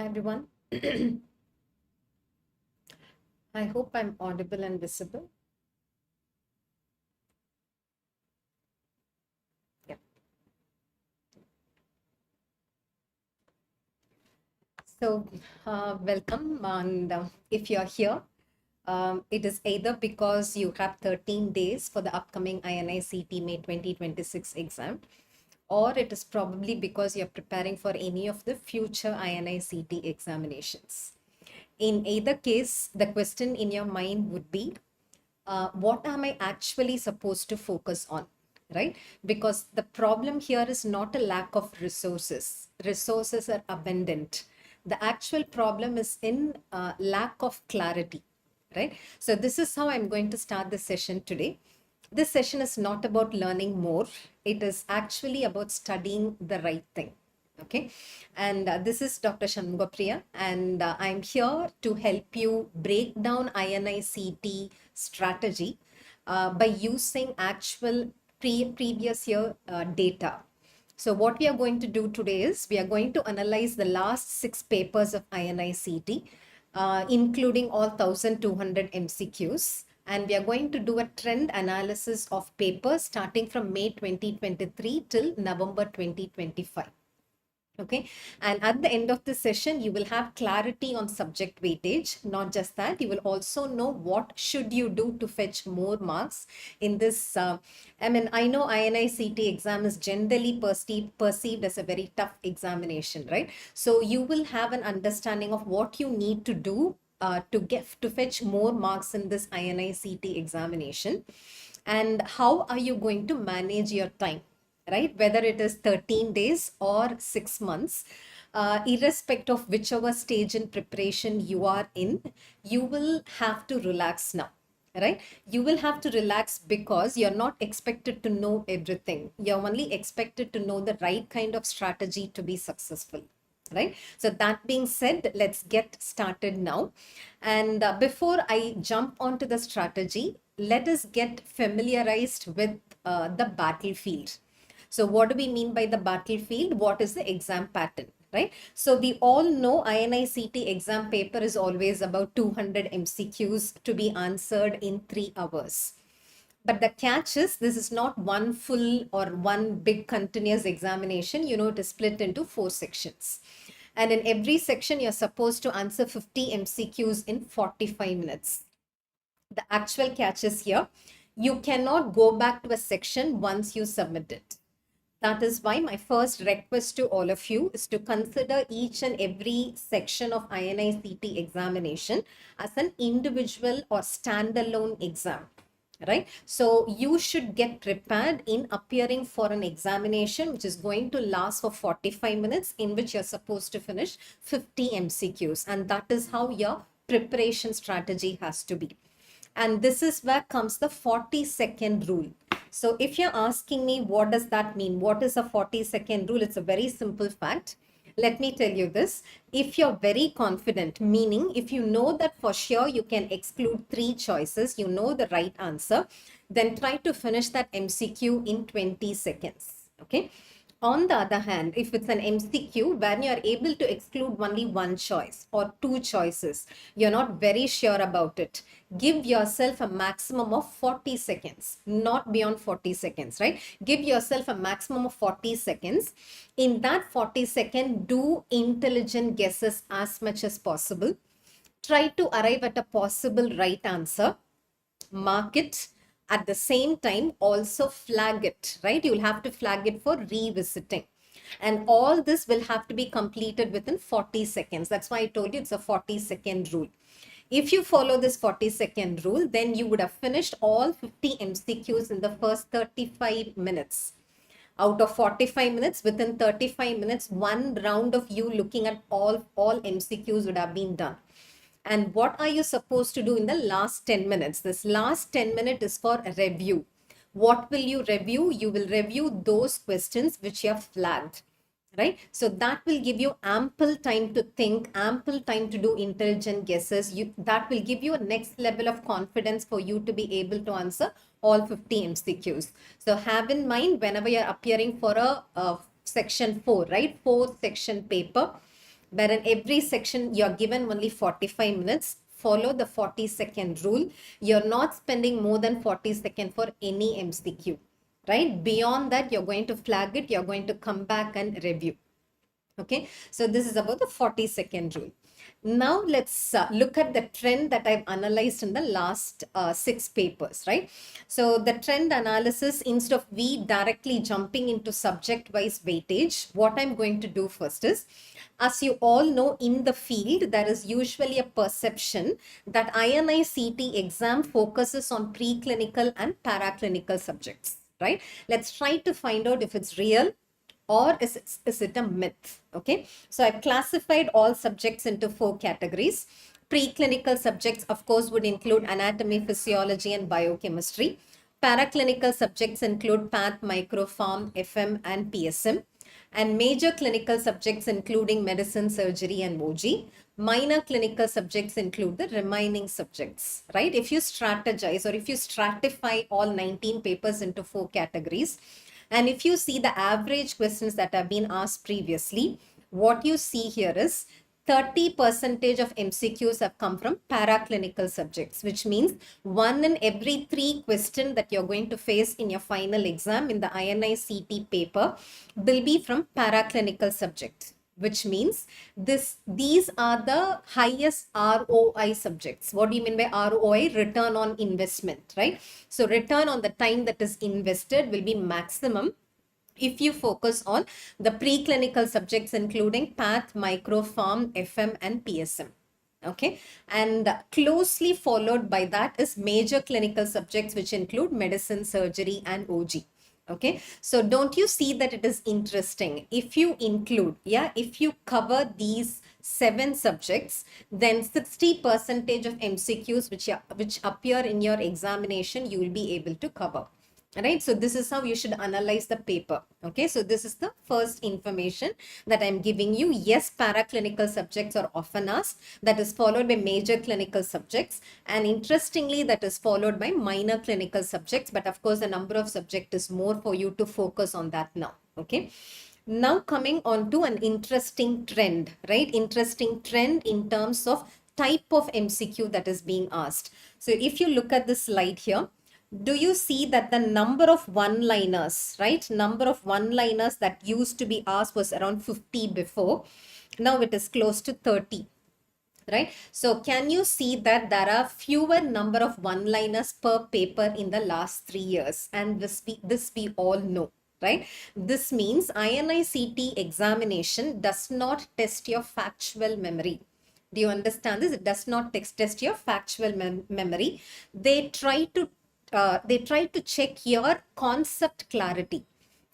Hi everyone. I hope I'm audible and visible. Yeah. So, welcome. And if you're here, it is either because you have 13 days for the upcoming INI-CET May 2026 exam, or it is probably because you're preparing for any of the future INI-CET examinations. In either case, the question in your mind would be, what am I actually supposed to focus on, right? Because the problem here is not a lack of resources. Resources are abundant. The actual problem is in lack of clarity, right? So this is how I'm going to start the session today. This session is not about learning more. It is actually about studying the right thing. Okay, and this is Dr. Shanmugapriya, and I'm here to help you break down INI-CET strategy by using actual previous year data. So what we are going to do today is we are going to analyze the last 6 papers of INI-CET, including all 1,200 MCQs. And we are going to do a trend analysis of papers starting from May 2023 till November 2025. Okay, and at the end of the session you will have clarity on subject weightage. Not just that, you will also know what should you do to fetch more marks in this. I know INI-CET exam is generally perceived as a very tough examination, right? So you will have an understanding of what you need to do to fetch more marks in this INI-CET examination, and how are you going to manage your time, right? Whether it is 13 days or 6 months, irrespective of whichever stage in preparation you are in, you will have to relax now, right? You will have to relax because you're not expected to know everything. You're only expected to know the right kind of strategy to be successful. Right. So that being said, let's get started now. And before I jump onto the strategy, let us get familiarized with the battlefield. So what do we mean by the battlefield? What is the exam pattern, right? So we all know INI-CET exam paper is always about 200 MCQs to be answered in 3 hours. But the catch is this is not one full or one big continuous examination. It is split into 4 sections. And in every section, you're supposed to answer 50 MCQs in 45 minutes. The actual catch is here. You cannot go back to a section once you submit it. That is why my first request to all of you is to consider each and every section of INI-CET examination as an individual or standalone exam, right? So you should get prepared in appearing for an examination which is going to last for 45 minutes, in which you're supposed to finish 50 MCQs. And that is how your preparation strategy has to be. And this is where comes the 40-second rule. So if you're asking me, what does that mean? What is a 40-second rule? It's a very simple fact. Let me tell you this. If you're very confident, meaning if you know that for sure you can exclude 3 choices, you know the right answer, then try to finish that MCQ in 20 seconds. Okay. On the other hand, if it's an MCQ where you're able to exclude only 1 choice or 2 choices, you're not very sure about it, give yourself a maximum of 40 seconds, not beyond 40 seconds, right? Give yourself a maximum of 40 seconds. In that 40 seconds, do intelligent guesses as much as possible. Try to arrive at a possible right answer. Mark it. At the same time, also flag it, right? You'll have to flag it for revisiting. And all this will have to be completed within 40 seconds. That's why I told you it's a 40-second rule. If you follow this 40-second rule, then you would have finished all 50 MCQs in the first 35 minutes. Out of 45 minutes, within 35 minutes, one round of you looking at all MCQs would have been done. And what are you supposed to do in the last 10 minutes? This last 10 minutes is for a review. What will you review? You will review those questions which you have flagged, right? So that will give you ample time to think, ample time to do intelligent guesses. That will give you a next level of confidence for you to be able to answer all 50 MCQs. So have in mind whenever you're appearing for a section 4, right? 4 section paper, where in every section you're given only 45 minutes. Follow the 40-second rule. You're not spending more than 40 seconds for any MCQ, right? Beyond that, you're going to flag it. You're going to come back and review. Okay, so this is about the 40-second rule. Now let's look at the trend that I've analyzed in the last 6 papers, right? So the trend analysis, instead of we directly jumping into subject-wise weightage, what I'm going to do first is, as you all know, in the field, there is usually a perception that INI-CET exam focuses on preclinical and paraclinical subjects, right? Let's try to find out if it's real or is it a myth? Okay, so I've classified all subjects into 4 categories. Preclinical subjects, of course, would include anatomy, physiology, and biochemistry. Paraclinical subjects include path, micropharm, FM, and PSM. And major clinical subjects including medicine, surgery, and OG. Minor clinical subjects include the remaining subjects, right? If you strategize or if you stratify all 19 papers into 4 categories, and if you see the average questions that have been asked previously, what you see here is 30% of MCQs have come from paraclinical subjects, which means 1 in every 3 questions that you're going to face in your final exam in the INI-CET paper will be from paraclinical subjects, which means these are the highest ROI subjects. What do you mean by ROI? Return on investment, right? So return on the time that is invested will be maximum if you focus on the preclinical subjects, including path, micropharm, FM, and PSM. Okay, and closely followed by that is major clinical subjects, which include medicine, surgery, and OG. Okay, so don't you see that it is interesting? If you include, if you cover these 7 subjects, then 60% of MCQs which appear in your examination, you will be able to cover. Right, so this is how you should analyze the paper. Okay, so this is the first information that I'm giving you. Yes, paraclinical subjects are often asked. That is followed by major clinical subjects, and interestingly, that is followed by minor clinical subjects. But of course, the number of subjects is more for you to focus on that now. Okay. Now coming on to an interesting trend, right? Interesting trend in terms of type of MCQ that is being asked. So if you look at this slide here, do you see that the number of one-liners, right? Number of one-liners that used to be asked was around 50 before. Now it is close to 30, right? So can you see that there are fewer number of one-liners per paper in the last 3 years? And this we all know, right? This means INI-CET examination does not test your factual memory. Do you understand this? It does not test your factual memory. They try to check your concept clarity.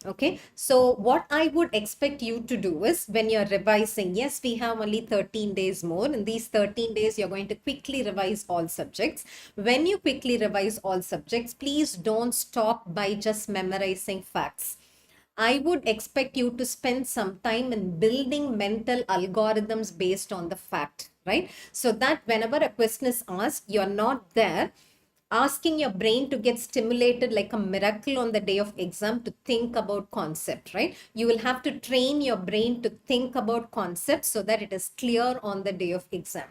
Okay, so what I would expect you to do is, when you're revising, yes, we have only 13 days more. In these 13 days, you're going to quickly revise all subjects. When you quickly revise all subjects, please don't stop by just memorizing facts. I would expect you to spend some time in building mental algorithms based on the fact, right? So that whenever a question is asked, you're not there asking your brain to get stimulated like a miracle on the day of exam to think about concept, right? You will have to train your brain to think about concepts so that it is clear on the day of exam.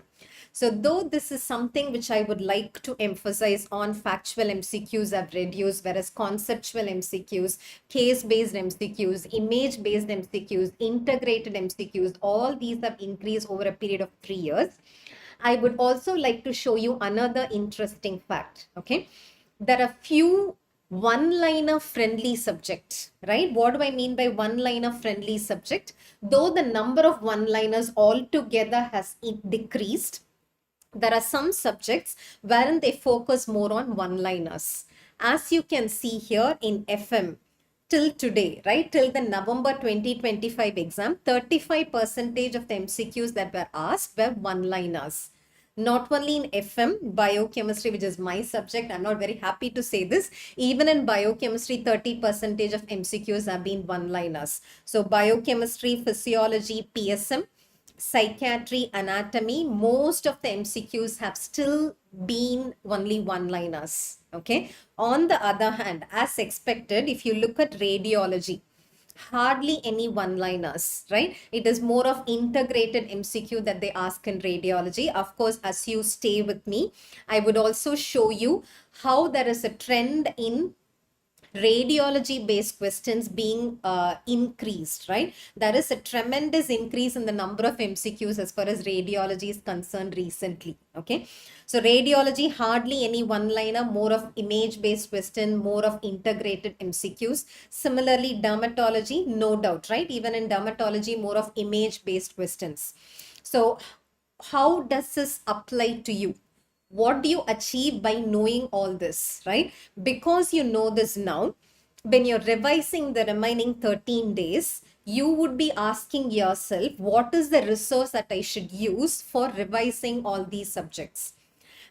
So though this is something which I would like to emphasize on, factual MCQs have reduced, whereas conceptual MCQs, case-based MCQs, image-based MCQs, integrated MCQs, all these have increased over a period of 3 years. I would also like to show you another interesting fact. Okay, there are few one-liner friendly subjects, right? What do I mean by one-liner friendly subject? Though the number of one-liners altogether has decreased, there are some subjects wherein they focus more on one-liners. As you can see here in FM, till today, right, till the November 2025 exam, 35% of the MCQs that were asked were one-liners. Not only in FM, biochemistry, which is my subject, I'm not very happy to say this, even in biochemistry, 30% of MCQs have been one-liners. So biochemistry, physiology, PSM, psychiatry, anatomy, most of the MCQs have still been only one-liners. Okay. On the other hand, as expected, if you look at radiology, hardly any one-liners, right? It is more of integrated MCQ that they ask in radiology. Of course, as you stay with me, I would also show you how there is a trend in radiology based questions being increased, right? There is a tremendous increase in the number of MCQs as far as radiology is concerned recently. Okay, so radiology, hardly any one liner, more of image based question, more of integrated MCQs. Similarly, dermatology, no doubt, right? Even in dermatology, more of image based questions. So how does this apply to you? What do you achieve by knowing all this, right? Because you know this now, when you're revising the remaining 13 days, you would be asking yourself, what is the resource that I should use for revising all these subjects?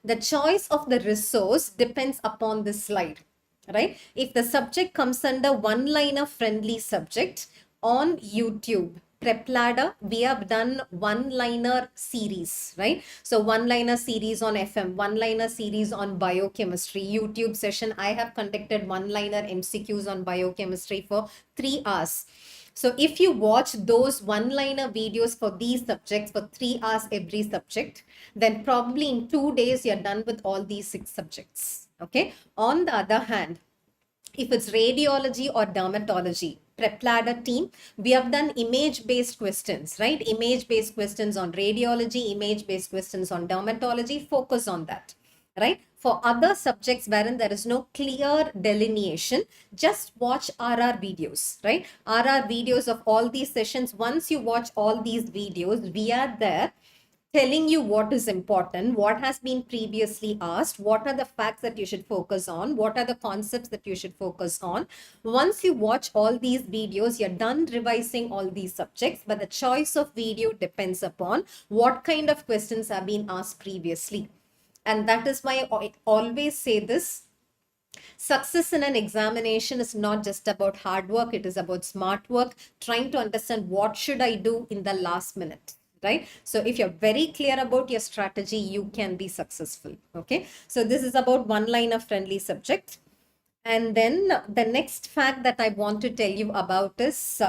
The choice of the resource depends upon this slide, right? If the subject comes under one-liner friendly subject on YouTube, PrepLadder, we have done one-liner series, right? So one-liner series on FM, one-liner series on biochemistry, YouTube session. I have conducted one-liner MCQs on biochemistry for 3 hours. So if you watch those one-liner videos for these subjects for 3 hours every subject, then probably in 2 days, you're done with all these 6 subjects. Okay. On the other hand, if it's radiology or dermatology, PrepLadder team, we have done image-based questions, right? Image-based questions on radiology, image-based questions on dermatology, focus on that, right? For other subjects wherein there is no clear delineation, just watch RR videos, right? RR videos of all these sessions. Once you watch all these videos, we are there telling you what is important, what has been previously asked, what are the facts that you should focus on, what are the concepts that you should focus on. Once you watch all these videos, you're done revising all these subjects, but the choice of video depends upon what kind of questions have been asked previously. And that is why I always say this. Success in an examination is not just about hard work, it is about smart work, trying to understand what should I do in the last minute, right? So if you're very clear about your strategy, you can be successful. Okay, so this is about one-liner friendly subject. And then the next fact that I want to tell you about is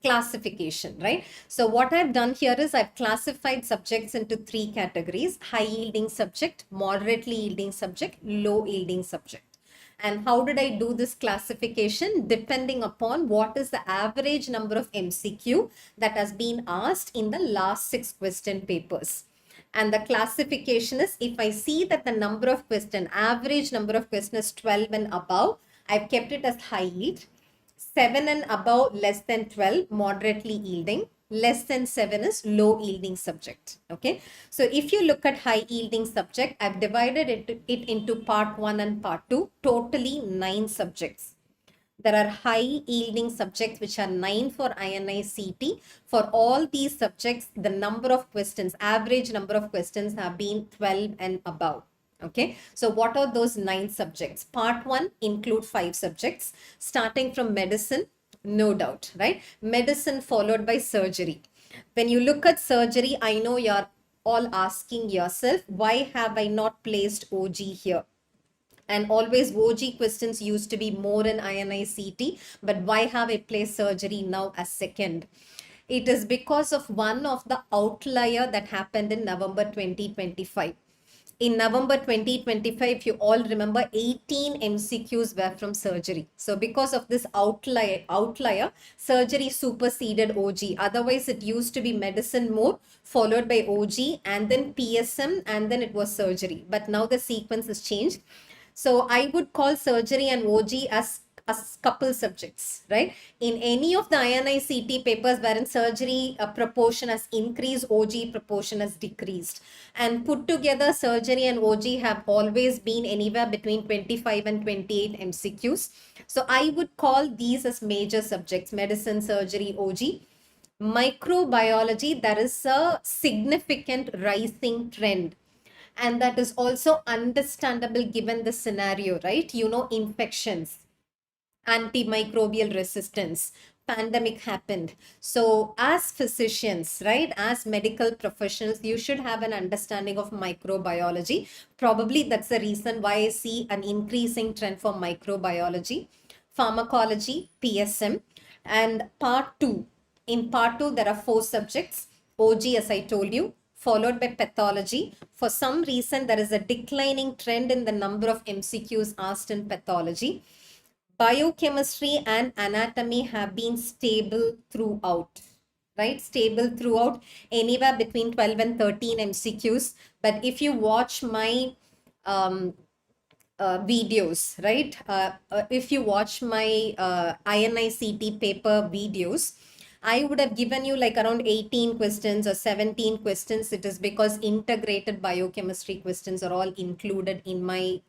classification, right? So what I've done here is I've classified subjects into 3 categories: high yielding subject, moderately yielding subject, low yielding subject. And how did I do this classification? Depending upon what is the average number of MCQ that has been asked in the last 6 question papers. And the classification is, if I see that the number of question, average number of questions is 12 and above, I've kept it as high yield. 7 and above, less than 12, moderately yielding. Less than 7 is low yielding subject. Okay, so if you look at high yielding subject, I've divided it into part 1 and part 2, totally 9 subjects. There are high yielding subjects which are 9 for INI-CET. For all these subjects, the number of questions, average number of questions have been 12 and above. Okay, so what are those 9 subjects? Part 1 include 5 subjects, starting from medicine, no doubt, right? Medicine followed by surgery. When you look at surgery, I know you're all asking yourself, why have I not placed OG here? And always OG questions used to be more in INI-CET, but why have I placed surgery now as second? It is because of one of the outlier that happened in November 2025. In November 2025, if you all remember, 18 MCQs were from surgery. So because of this outlier, surgery superseded OG. Otherwise, it used to be medicine more, followed by OG, and then PSM, and then it was surgery. But now the sequence has changed. So I would call surgery and OG as couple subjects, right? In any of the INI-CET papers wherein surgery proportion has increased, OG proportion has decreased. And put together, surgery and OG have always been anywhere between 25 and 28 MCQs. So I would call these as major subjects: medicine, surgery, OG. Microbiology, there is a significant rising trend. And that is also understandable given the scenario, right? You know, infections, antimicrobial resistance, pandemic happened. So as physicians, right, as medical professionals, you should have an understanding of microbiology. Probably that's the reason why I see an increasing trend for microbiology. Pharmacology, PSM. And part 2, in part 2 there are 4 subjects. OG, as I told you, followed by pathology. For some reason there is a declining trend in the number of MCQs asked in pathology. Biochemistry and anatomy have been stable throughout, right? Stable throughout, anywhere between 12 and 13 MCQs. But if you watch my videos, right? If you watch my INI-CET paper videos, I would have given you like around 18 questions or 17 questions. It is because integrated biochemistry questions are all included in my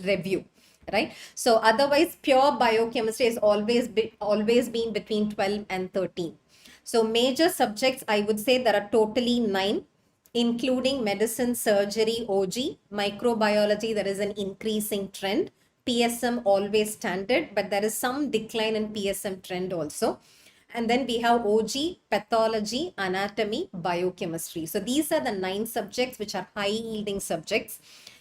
review, right? So otherwise, pure biochemistry has always been between 12 and 13. So major subjects, I would say there are totally 9, including medicine, surgery, OG, microbiology. There is an increasing trend. PSM always standard, but there is some decline in PSM trend also. And then we have OG, pathology, anatomy, biochemistry. So these are the 9 subjects which are high yielding subjects.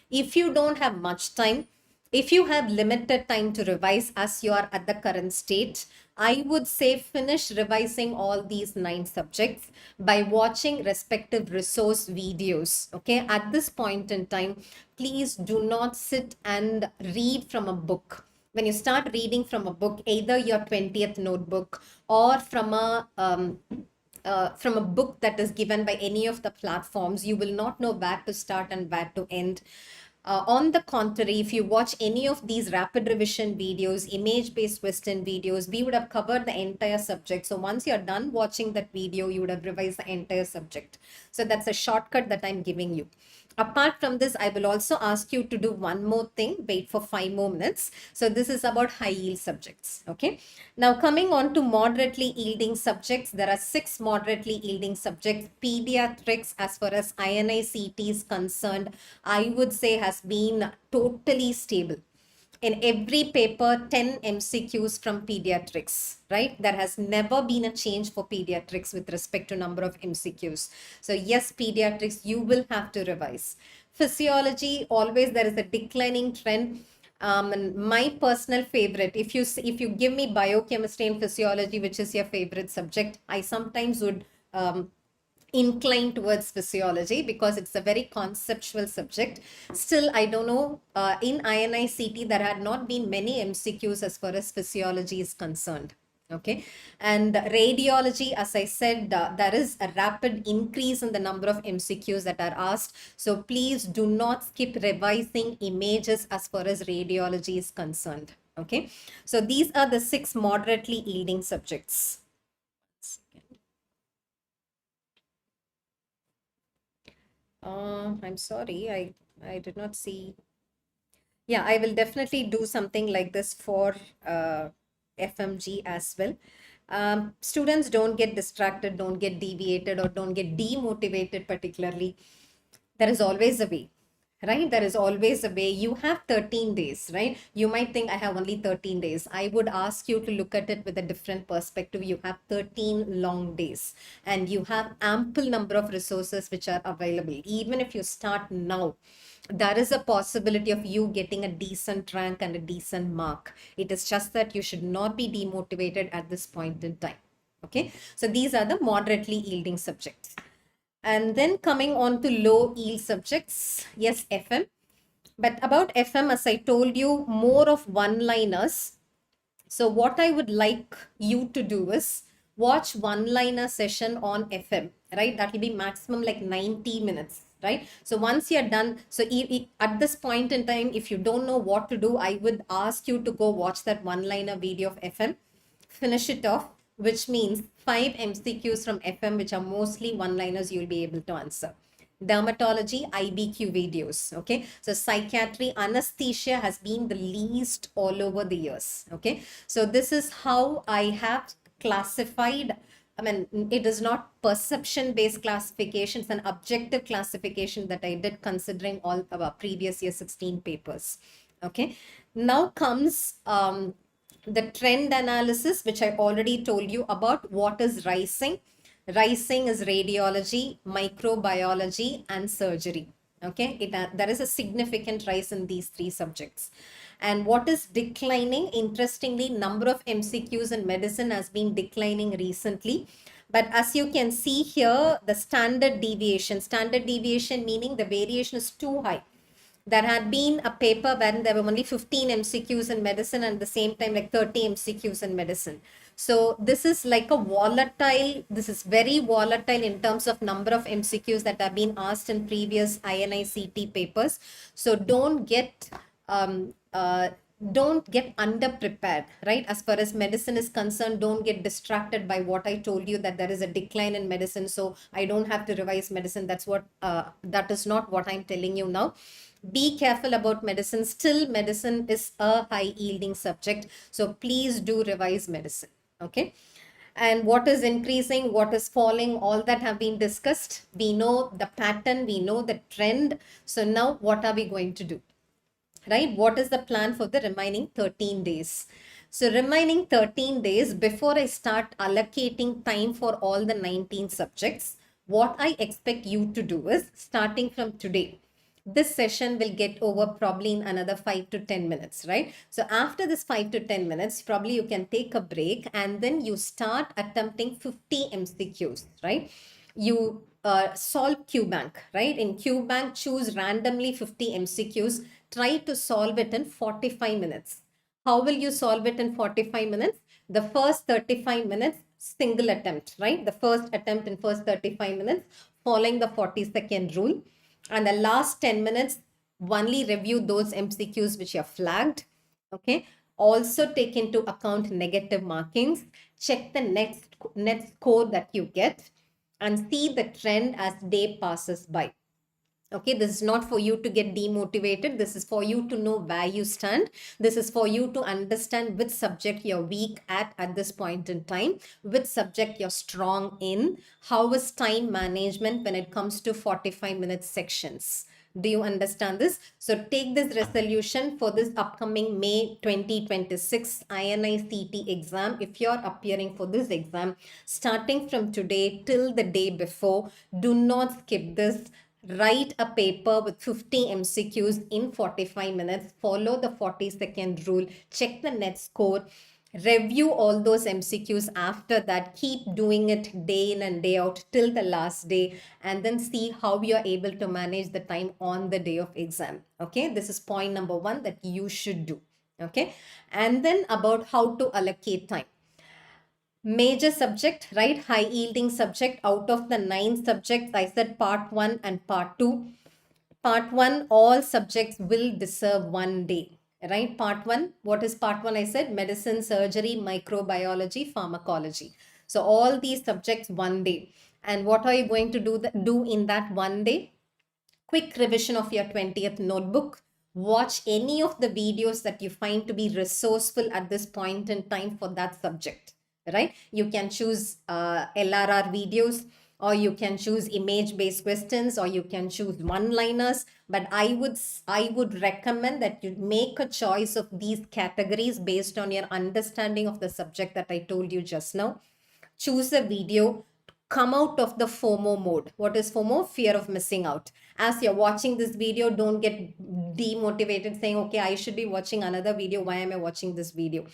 If you don't have much time, if you have limited time to revise as you are at the current state, I would say finish revising all these 9 subjects by watching respective resource videos. Okay, at this point in time, please do not sit and read from a book. When you start reading from a book, either your 20th notebook or from a book that is given by any of the platforms, you will not know where to start and where to end. On the contrary, if you watch any of these rapid revision videos, image-based question videos, we would have covered the entire subject. So once you're done watching that video, you would have revised the entire subject. So that's a shortcut that I'm giving you. Apart from this, I will also ask you to do one more thing. Wait for 5 more minutes. So this is about high yield subjects. Okay. Now coming on to moderately yielding subjects, there are 6 moderately yielding subjects. Pediatrics, as far as INI-CET is concerned, I would say has been totally stable. In every paper, 10 MCQs from pediatrics, right? There has never been a change for pediatrics with respect to number of MCQs. So yes, pediatrics, you will have to revise. Physiology, always there is a declining trend. And my personal favorite, if you give me biochemistry and physiology, which is your favorite subject, I sometimes would inclined towards physiology because it's a very conceptual subject. Still, I don't know, in INI-CET, there had not been many MCQs as far as physiology is concerned. Okay. And radiology, as I said, there is a rapid increase in the number of MCQs that are asked. So please do not skip revising images as far as radiology is concerned. Okay. So these are the 6 moderately yielding subjects. I'm sorry, I did not see. Yeah, I will definitely do something like this for FMG as well. Students don't get distracted, don't get deviated, or don't get demotivated particularly. There is always a way, right? There is always a way. You have 13 days, right? You might think I have only 13 days. I would ask you to look at it with a different perspective. You have 13 long days and you have ample number of resources which are available. Even if you start now, there is a possibility of you getting a decent rank and a decent mark. It is just that you should not be demotivated at this point in time. Okay, so these are the moderately yielding subjects. And then coming on to low yield subjects, yes, FM. But about FM, as I told you, more of one-liners. So what I would like you to do is watch one-liner session on FM, right? That will be maximum like 90 minutes, right? So once you're done, so at this point in time, if you don't know what to do, I would ask you to go watch that one-liner video of FM, finish it off, which means 5 MCQs from FM, which are mostly one-liners you'll be able to answer. Dermatology, IBQ videos. Okay, so psychiatry, anesthesia has been the least all over the years. Okay, so this is how I have classified. I mean, it is not perception-based classification, it's an objective classification that I did considering all our previous year 16 papers. Okay, now comes the trend analysis, which I already told you about. What is rising? Rising is radiology, microbiology, and surgery. Okay, there is a significant rise in these 3 subjects. And what is declining? Interestingly, number of MCQs in medicine has been declining recently. But as you can see here, the standard deviation meaning the variation is too high. There had been a paper when there were only 15 MCQs in medicine and at the same time like 30 MCQs in medicine. So this is like a volatile, this is very volatile in terms of number of MCQs that have been asked in previous INI-CET papers. So um, uh, don't get underprepared, right? As far as medicine is concerned, don't get distracted by what I told you that there is a decline in medicine, so I don't have to revise medicine. That is not what I'm telling you now. Be careful about medicine. Still, medicine is a high yielding subject, so please do revise medicine. Okay. And what is increasing, what is falling, all that have been discussed. We know the pattern, we know the trend. So now what are we going to do? Right? What is the plan for the remaining 13 days? So remaining 13 days, before I start allocating time for all the 19 subjects, what I expect you to do is, starting from today, this session will get over probably in another 5 to 10 minutes, right? So after this 5 to 10 minutes, probably you can take a break and then you start attempting 50 MCQs, right? You solve QBank, right? In QBank, choose randomly 50 MCQs, try to solve it in 45 minutes. How will you solve it in 45 minutes? The first 35 minutes, single attempt, right? The first attempt in first 35 minutes, following the 40-second rule. And the last 10 minutes, only review those MCQs which are flagged. Okay. Also take into account negative markings. Check the net score that you get and see the trend as day passes by. Okay, this is not for you to get demotivated. This is for you to know where you stand. This is for you to understand which subject you're weak at this point in time, which subject you're strong in, how is time management when it comes to 45-minute sections. Do you understand this? So take this resolution for this upcoming May 2026 INI-CET exam. If you're appearing for this exam, starting from today till the day before, do not skip this. Write a paper with 50 MCQs in 45 minutes. Follow the 40-second rule. Check the net score. Review all those MCQs after that. Keep doing it day in and day out till the last day, and then see how you're able to manage the time on the day of exam. Okay, this is point number one that you should do. Okay, and then about how to allocate time. Major subject, right? High yielding subject. Out of the 9 subjects, I said part 1 and part 2. Part 1, all subjects will deserve 1 day, right? Part 1, what is part 1? I said medicine, surgery, microbiology, pharmacology. So all these subjects 1 day. And what are you going to do in that 1 day? Quick revision of your 20th notebook. Watch any of the videos that you find to be resourceful at this point in time for that subject, right? You can choose LRR videos, or you can choose image based questions, or you can choose one liners. But I would recommend that you make a choice of these categories based on your understanding of the subject that I told you just now. Choose a video, come out of the FOMO mode. What is FOMO? Fear of missing out. As you're watching this video, don't get demotivated saying, okay, I should be watching another video. Why am I watching this video?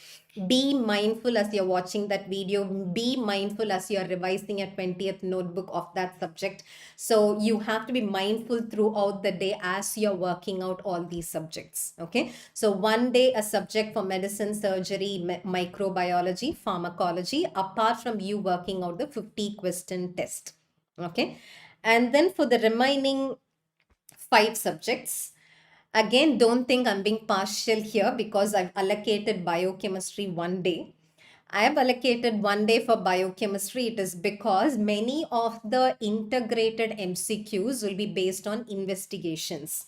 Be mindful as you're watching that video. Be mindful as you're revising your 20th notebook of that subject. So you have to be mindful throughout the day as you're working out all these subjects. Okay. So 1 day a subject for medicine, surgery, microbiology, pharmacology, apart from you working out the 50 question test. Okay. And then for the remaining 5 subjects, again, don't think I'm being partial here because I've allocated biochemistry 1 day. I have allocated 1 day for biochemistry. It is because many of the integrated MCQs will be based on investigations.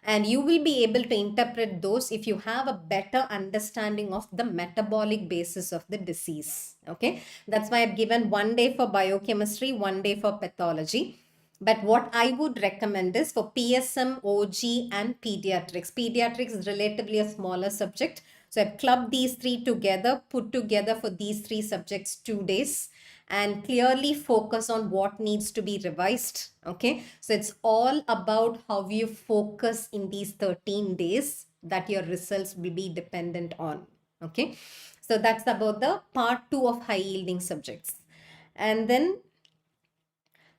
And you will be able to interpret those if you have a better understanding of the metabolic basis of the disease. Okay, that's why I've given 1 day for biochemistry, 1 day for pathology. But what I would recommend is for PSM, OG, and pediatrics. Pediatrics is relatively a smaller subject. So I've clubbed these 3 together, put together for these 3 subjects 2 days, and clearly focus on what needs to be revised. Okay. So it's all about how you focus in these 13 days that your results will be dependent on. Okay, so that's about the part 2 of high yielding subjects. And then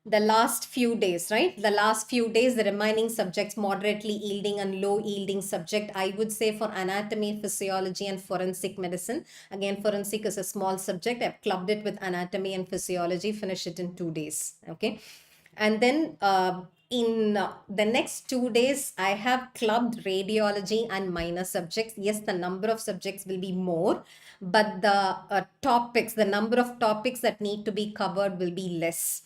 the last few days, right? The last few days, the remaining subjects, moderately yielding and low yielding subject, I would say for anatomy, physiology, and forensic medicine. Again, forensic is a small subject. I've clubbed it with anatomy and physiology, finish it in 2 days. Okay. And then in the next 2 days, I have clubbed radiology and minor subjects. Yes, the number of subjects will be more, but the topics, the number of topics that need to be covered will be less.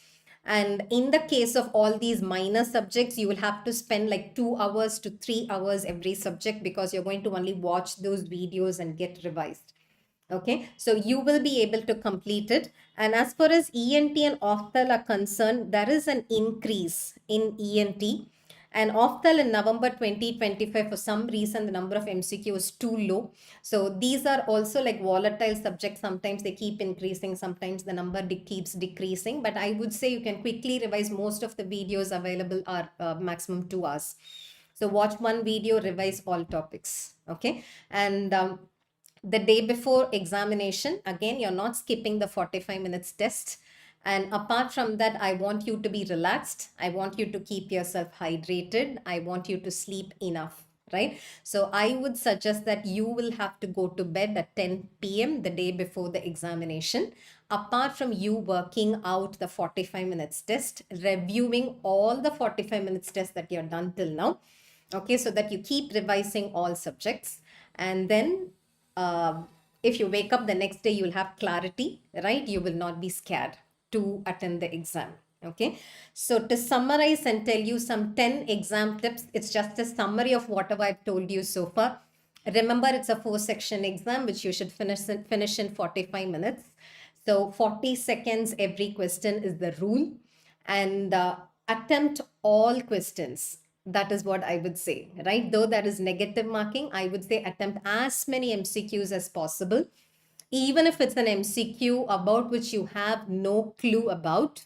And in the case of all these minor subjects, you will have to spend like 2 hours to 3 hours every subject, because you're going to only watch those videos and get revised. Okay, so you will be able to complete it. And as far as ENT and Ophthal are concerned, there is an increase in ENT. And Ophthal in November 2025, for some reason, the number of MCQ is too low. So these are also like volatile subjects. Sometimes they keep increasing, sometimes the number keeps decreasing. But I would say you can quickly revise. Most of the videos available are maximum 2 hours. So watch one video, revise all topics. Okay, and the day before examination, again, you're not skipping the 45 minutes test. And apart from that, I want you to be relaxed. I want you to keep yourself hydrated. I want you to sleep enough, right? So I would suggest that you will have to go to bed at 10 p.m. the day before the examination. Apart from you working out the 45 minutes test, reviewing all the 45 minutes test that you've done till now. Okay, so that you keep revising all subjects. And then if you wake up the next day, you will have clarity, right? You will not be scared to attend the exam. Okay, so to summarize and tell you some 10 exam tips, it's just a summary of whatever I've told you so far. Remember, it's a 4-section exam, which you should finish in 45 minutes. So 40 seconds every question is the rule. And attempt all questions. That is what I would say, right? Though that is negative marking, I would say attempt as many MCQs as possible. Even if it's an MCQ about which you have no clue about,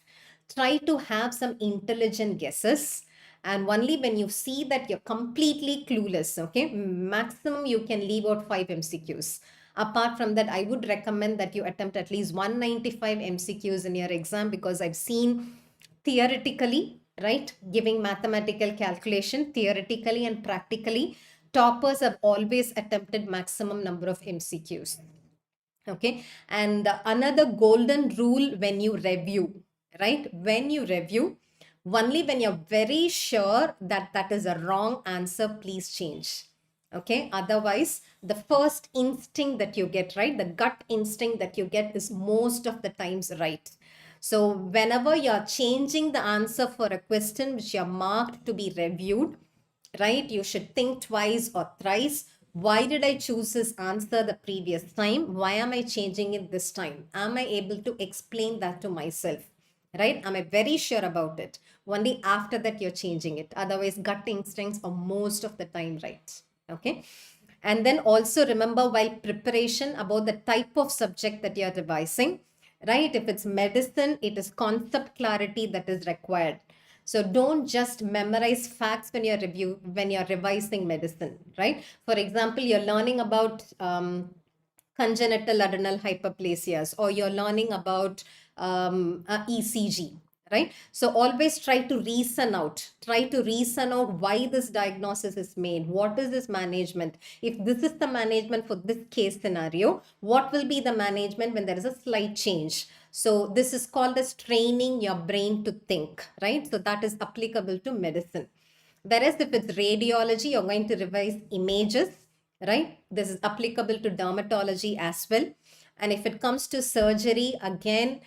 try to have some intelligent guesses. And only when you see that you're completely clueless, okay, maximum you can leave out 5 MCQs. Apart from that, I would recommend that you attempt at least 195 MCQs in your exam, because I've seen theoretically, right, giving mathematical calculation, theoretically and practically, toppers have always attempted maximum number of MCQs. Okay, and another golden rule when you review, right, when you review, only when you're very sure that that is a wrong answer, please change. Okay, otherwise the first instinct that you get, right, the gut instinct that you get is most of the times right. So whenever you're changing the answer for a question which you're marked to be reviewed, right, you should think twice or thrice. Why did I choose this answer the previous time? Why am I changing it this time? Am I able to explain that to myself? Right? Am I very sure about it? Only after that you're changing it. Otherwise, gut instincts are most of the time right. Okay. And then also remember, while preparation, about the type of subject that you're revising, right? If it's medicine, it is concept clarity that is required. So don't just memorize facts when you're revising medicine, right? For example, you're learning about congenital adrenal hyperplasias, or you're learning about ECG, right? So always try to reason out why this diagnosis is made. What is this management? If this is the management for this case scenario, what will be the management when there is a slight change? So this is called as training your brain to think, right? So that is applicable to medicine. Whereas if it's radiology, you're going to revise images, right? This is applicable to dermatology as well. And if it comes to surgery, again,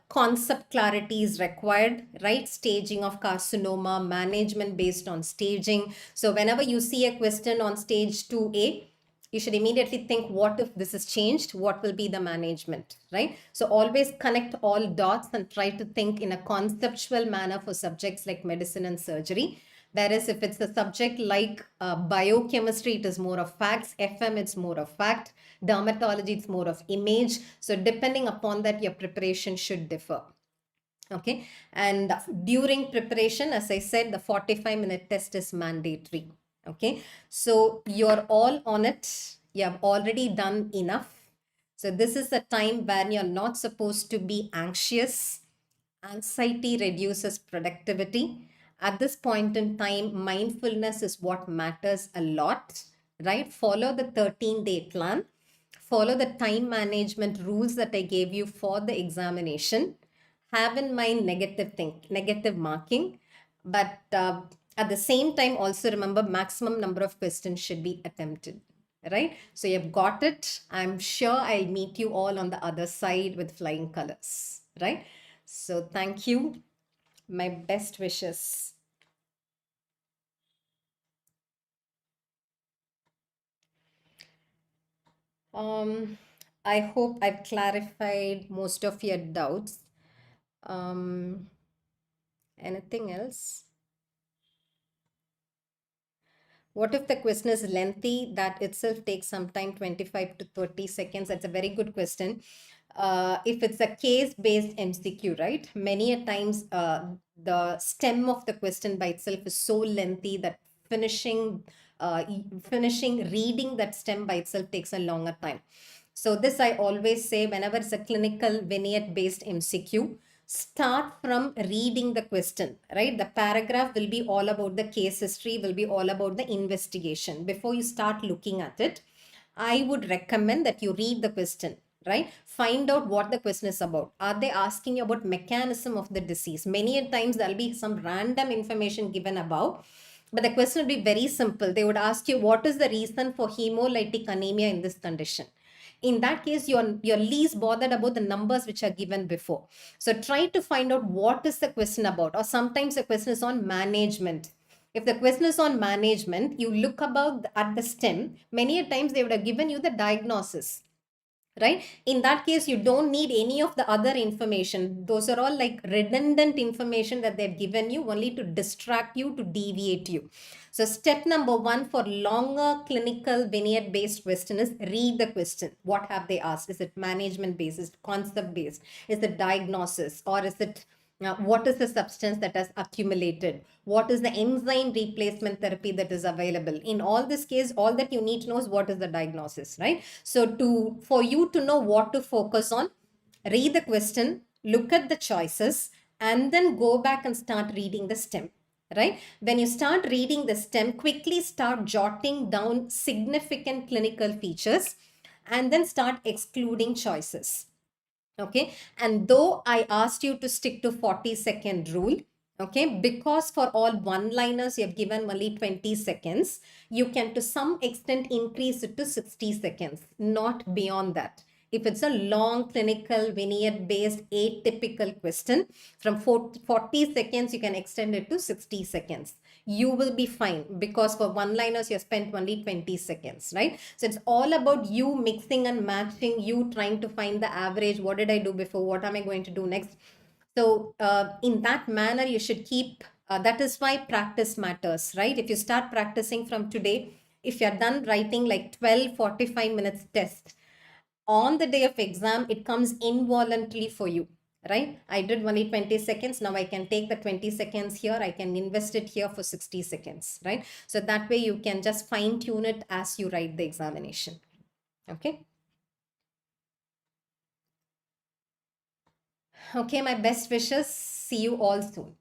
concept clarity is required, right? Staging of carcinoma, management based on staging. So whenever you see a question on stage 2A, you should immediately think, what if this is changed? What will be the management, right? So always connect all dots and try to think in a conceptual manner for subjects like medicine and surgery. Whereas if it's a subject like biochemistry, it is more of facts. FM, it's more of fact. Dermatology, it's more of image. So depending upon that, your preparation should differ. Okay. And during preparation, as I said, the 45-minute test is mandatory. Okay, so you're all on it. You have already done enough. So this is the time when you're not supposed to be anxious. Anxiety reduces productivity. At this point in time, mindfulness is what matters a lot, right? Follow the 13-day plan. Follow the time management rules that I gave you for the examination. Have in mind negative marking, but at the same time, also remember maximum number of questions should be attempted, right? So you've got it. I'm sure I'll meet you all on the other side with flying colors, right? So thank you. My best wishes. Um, I hope I've clarified most of your doubts. Um, Anything else? What if the question is lengthy? That itself takes some time, 25 to 30 seconds. That's a very good question. If it's a case-based MCQ, right? Many a times the stem of the question by itself is so lengthy that finishing reading that stem by itself takes a longer time. So this I always say whenever it's a clinical vignette-based MCQ, start from reading the question, right? The paragraph will be all about the case history, will be all about the investigation. Before you start looking at it, I would recommend that you read the question, right? Find out what the question is about. Are they asking you about mechanism of the disease? Many a times there'll be some random information given above, but the question would be very simple. They would ask you, what is the reason for hemolytic anemia in this condition? In that case, you're least bothered about the numbers which are given before. So try to find out what is the question about, or sometimes the question is on management. If the question is on management, you look about at the stem. Many a times they would have given you the diagnosis, right? In that case, you don't need any of the other information. Those are all like redundant information that they've given you only to distract you, to deviate you. So step number one for longer clinical vignette based question is read the question. What have they asked? Is it management based? Is it concept based? Is it diagnosis? Or is it what is the substance that has accumulated? What is the enzyme replacement therapy that is available? In all this case, all that you need to know is what is the diagnosis, right? So for you to know what to focus on, read the question, look at the choices, and then go back and start reading the stem, right? When you start reading the stem, quickly start jotting down significant clinical features and then start excluding choices. Okay, and though I asked you to stick to 40-second rule, okay, because for all one liners you have given only 20 seconds, you can to some extent increase it to 60 seconds, not beyond that. If it's a long clinical vignette based atypical question, from 40 seconds, you can extend it to 60 seconds. You will be fine because for one liners, you spent only 20 seconds, right? So it's all about you mixing and matching, you trying to find the average. What did I do before? What am I going to do next? So in that manner, you should keep, that is why practice matters, right? If you start practicing from today, if you're done writing like 12, 45 minutes test, on the day of exam, it comes involuntarily for you, right? I did only 20 seconds. Now I can take the 20 seconds here. I can invest it here for 60 seconds, right? So that way you can just fine tune it as you write the examination. Okay. Okay, my best wishes. See you all soon.